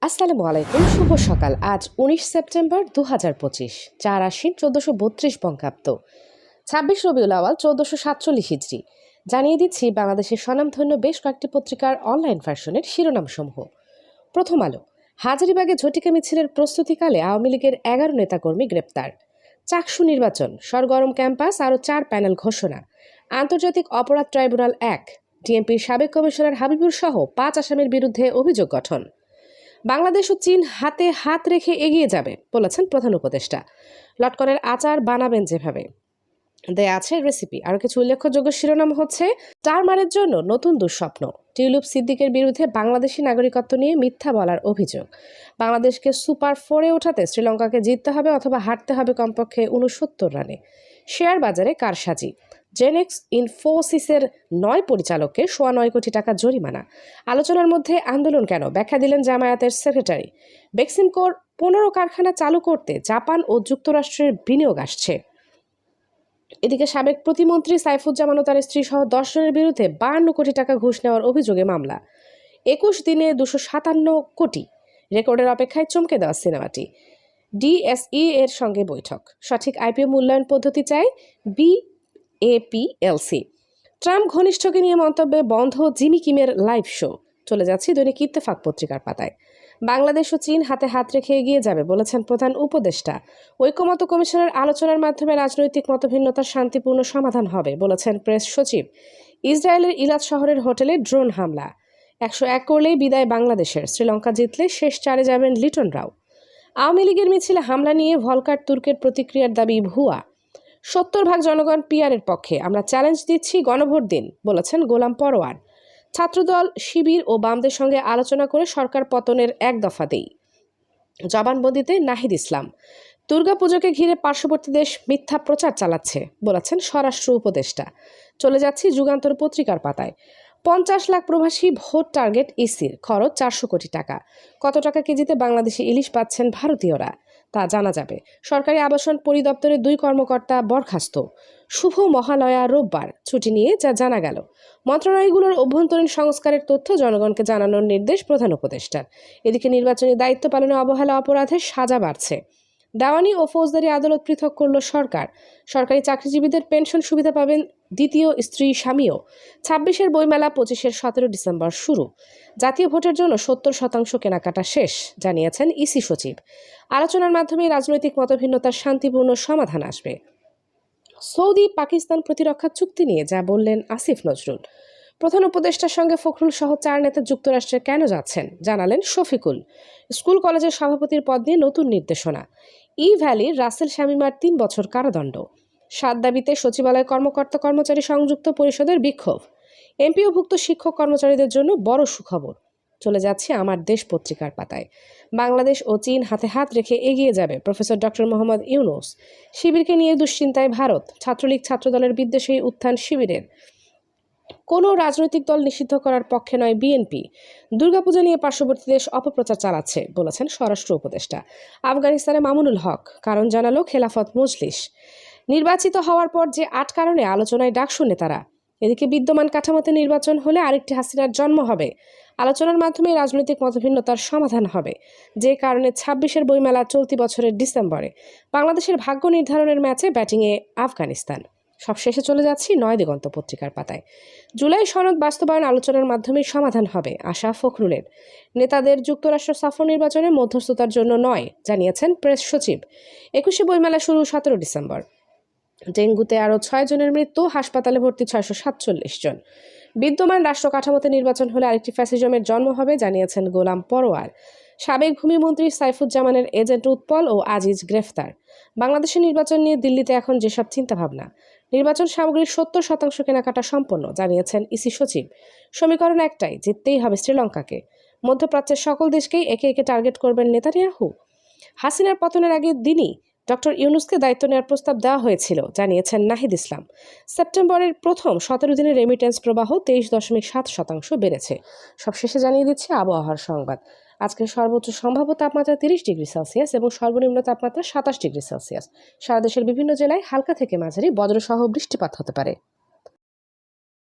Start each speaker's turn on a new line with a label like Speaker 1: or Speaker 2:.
Speaker 1: আসসালামু আলাইকুম, শুভ সকাল। আজ ১৯ সেপ্টেম্বর ২০২৫, ৪ আশ্বিন ১৪৩২ বঙ্গাব্দ, ২৬ রবিউল আওয়াল ১৪৪৭ হিজরি। জানিয়ে দিচ্ছি বাংলাদেশের স্বনামধন্য বেশ কয়েকটি পত্রিকার অনলাইন ভার্সনের শিরোনামসমূহ। প্রথম আলো। হাজারীবাগে ঝটিকা মিছিলের প্রস্তুতিকালে আওয়ামী লীগের ১১ নেতাকর্মী গ্রেপ্তার। চাকসু নির্বাচন, সরগরম ক্যাম্পাস, আরও ৪ প্যানেল ঘোষণা। আন্তর্জাতিক অপরাধ ট্রাইব্যুনাল ১, ডিএমপির সাবেক কমিশনার হাবিবুর সহ ৫ আসামির বিরুদ্ধে অভিযোগ গঠন। বাংলাদেশ ও চীন হাতে হাত রেখে এগিয়ে যাবে বলেছেন প্রধান উপদেষ্টা। লটকনের আচার বানাবেন যেভাবে, দেয়া আছে রেসিপি। আরও কিছু উল্লেখযোগ্য শিরোনাম হচ্ছে: টারমারের জন্য নতুন দুঃস্বপ্ন, টিউলিপ সিদ্দিকের বিরুদ্ধে বাংলাদেশি নাগরিকত্ব নিয়ে মিথ্যা বলার অভিযোগ, বাংলাদেশকে সুপার 4-এ ওঠাতে শ্রীলঙ্কাকে জিততে হবে অথবা হারতে হবে কমপক্ষে ৬৯ রানে, শেয়ার বাজারে কারসাজি, জেনেক্স ইনফোসিসের ৯ পরিচালককে ৯.৫ কোটি টাকা জরিমানা। আলোচনার মধ্যে আন্দোলন কেন, ব্যাখ্যা দিলেন জামায়াতের সেক্রেটারি। বেক্সিমকোর ১৫ কারখানা চালু করতে জাপান ও যুক্তরাষ্ট্রের বিনিয়োগ আসছে। এদিকে সাবেক প্রতিমন্ত্রী সাইফুজ্জামান ও তার স্ত্রী সহ ১০ জনের বিরুদ্ধে ৫২ কোটি টাকা ঘুষ নেওয়ার অভিযোগে মামলা। ২১ দিনে ২৫৭ কোটি, রেকর্ডের অপেক্ষায় চমকে দেওয়া সিনেমাটি। ডিএসই এর সঙ্গে বৈঠক, সঠিক আইপিও মূল্যায়ন পদ্ধতি চাই বিএপিএলসি। ট্রাম্প ঘনিষ্ঠকে নিয়ে মন্তব্যে বন্ধ জিমি কিমের লাইভ শো। চলে যাচ্ছি দৈনিক ইত্তেফাক পত্রিকার পাতায়। বাংলাদেশ ও চীন হাতে হাত রেখে এগিয়ে যাবে বলেছেন প্রধান উপদেষ্টা। ঐকমত্য কমিশনের আলোচনার মাধ্যমে রাজনৈতিক মতভিন্নতার শান্তিপূর্ণ সমাধান হবে বলেছেন প্রেস সচিব। ইসরায়েলের ইলাদ শহরের হোটেলে ড্রোন হামলা। ১০১ করলেই বিদায় বাংলাদেশের, শ্রীলঙ্কা জিতলে শেষ 4-এ যাবেন লিটন রাও। আওয়ামী লীগের মিছিলে হামলা নিয়ে ভলকার তুর্কের প্রতিক্রিয়ার দাবি ভুয়া। ৭০% জনগণ পিআরের পক্ষে, আমরা চ্যালেঞ্জ দিচ্ছি, গণভোট দিন বলেছেন গোলাম পরোয়ার। ছাত্রদল, শিবির ও বামদের সঙ্গে আলোচনা করে সরকার পতনের এক দফা দেই, জবানবন্দিতে নাহিদ ইসলাম। দুর্গাপুজোকে ঘিরে পার্শ্ববর্তী দেশ মিথ্যা প্রচার চালাচ্ছে বলেছেন স্বরাষ্ট্র উপদেষ্টা। চলে যাচ্ছি যুগান্তর পত্রিকার পাতায়। ৫০ লাখ প্রবাসী ভোট টার্গেট ইসির, খরচ ৪০০ কোটি টাকা। কত টাকা কেজিতে বাংলাদেশি ইলিশ পাচ্ছেন ভারতীয়রা তা জানা যাবে। সরকারি আবাসন পরিদপ্তরের 2 কর্মকর্তা বরখাস্ত। শুভ মহালয়া রোববার, ছুটি নিয়ে যা জানা গেল। মন্ত্রণালয়গুলোর অভ্যন্তরীণ সংস্কারের তথ্য জনগণকে জানানোর নির্দেশ প্রধান উপদেষ্টার। এদিকে নির্বাচনী দায়িত্ব পালনে অবহেলা অপরাধের সাজা বাড়ছে। দেওয়ানি ও ফৌজদারি আদালত পৃথক করল সরকার। সরকারি চাকরিজীবীদের পেনশন সুবিধা পাবেন দ্বিতীয় স্ত্রী স্বামীও। ২৬-এর বইমেলা ২৫-এর ১৭ ডিসেম্বর শুরু। জাতীয় ভোটের জন্য ৭০% কেনাকাটা শেষ, জানিয়েছেন ইসি সচিব। আলোচনার মাধ্যমে রাজনৈতিক মতভিন্নতার শান্তিপূর্ণ সমাধান আসবে। সৌদি পাকিস্তান প্রতিরক্ষা চুক্তি নিয়ে যা বললেন আসিফ নজরুল। প্রধান উপদেষ্টার সঙ্গে ফখরুল সহ 4 নেতা যুক্তরাষ্ট্রে কেন যাচ্ছেন জানালেন শফিকুল। স্কুল কলেজের সভাপতির পদ নিয়ে নতুন নির্দেশনা। ই ভ্যালির রাসেল শামীমার ৩ বছর কারাদণ্ড। 7 দাবিতে সচিবালয় কর্মকর্তা কর্মচারী সংযুক্ত পরিষদের বিক্ষোভ। এমপিওভুক্ত শিক্ষক কর্মচারীদের জন্য বড় সুখবর। চলে যাচ্ছে আমার দেশ পত্রিকার পাতায়। বাংলাদেশ ও চীন হাতে হাত রেখে এগিয়ে যাবে প্রফেসর ডক্টর মোহাম্মদ ইউনূস। শিবিরকে নিয়ে দুশ্চিন্তায় ভারত, ছাত্রলীগ ছাত্রদলের বিদ্বেষী উত্থান শিবিরের। কোনো রাজনৈতিক দল নিষিদ্ধ করার পক্ষে নয় বিএনপি। দুর্গাপূজা নিয়ে পার্শ্ববর্তী দেশ অপপ্রচার চালাচ্ছে বলেছেন স্বরাষ্ট্র উপদেষ্টা। আফগানিস্তানে মামুনুল হক কারণ জানালো খেলাফত মজলিস। নির্বাচিত হওয়ার পর যে 8 কারণে আলোচনায় ডাকসু নেতারা। এদিকে বিদ্যমান কাঠামোতে নির্বাচন হলে আরেকটি হাসিনার জন্ম হবে। আলোচনার মাধ্যমে রাজনৈতিক মতভিন্নতার সমাধান হবে। যে কারণে ২৬-এর বইমেলা চলতি বছরের ডিসেম্বরে। বাংলাদেশের ভাগ্য নির্ধারণের ম্যাচে ব্যাটিংয়ে আফগানিস্তান। সবশেষে চলে যাচ্ছি নয়দিগন্ত পত্রিকার পাতায়। জুলাই সনদ বাস্তবায়ন আলোচনার মাধ্যমেই সমাধান হবে, আশা ফখরুলের। নেতাদের যুক্তরাষ্ট্র সফর নির্বাচনে মধ্যস্থতার জন্য নয়, জানিয়েছেন প্রেস সচিব। ২১শে বইমেলা শুরু ১৭ ডিসেম্বর। ডেঙ্গুতে আরও 6 জনের মৃত্যু, হাসপাতালে ভর্তি ৬৪৭ জন। বিদ্যমান রাষ্ট্র কাঠামোতে নির্বাচন হলে আরেকটি ফ্যাসিজমের জন্ম হবে, জানিয়েছেন গোলাম পরোয়ার। সাবেক ভূমিমন্ত্রী সাইফুজ্জামানের এজেন্ট উৎপল ও আজিজ গ্রেফতার। বাংলাদেশের নির্বাচন নিয়ে দিল্লিতে এখন যেসব চিন্তাভাবনা। নির্বাচন সামগ্রীর ৭০% কেনাকাটা সম্পন্ন, জানিয়েছেন ইসি সচিব। সমীকরণ একটাই, জিততেই হবে শ্রীলঙ্কাকে। মধ্যপ্রাচ্যের সকল দেশকেই একে একে টার্গেট করবেন নেতানিয়াহু। হাসিনার পতনের আগের দিনই ডক্টর ইউনূসকে দায়িত্ব নেওয়ার প্রস্তাব দেওয়া হয়েছিল, জানিয়েছেন নাহিদ ইসলাম। সেপ্টেম্বরের প্রথম 17 দিনে রেমিটেন্স প্রবাহ 23.7% বেড়েছে। সবশেষে জানিয়ে দিচ্ছি আবহাওয়ার সংবাদ। আজকের সর্বোচ্চ সম্ভাব্য তাপমাত্রা 30 ডিগ্রি সেলসিয়াস এবং সর্বনিম্ন তাপমাত্রা 27 ডিগ্রি সেলসিয়াস। সারা দেশের বিভিন্ন জেলায় হালকা থেকে মাঝারি বজ্রসহ বৃষ্টিপাত হতে পারে।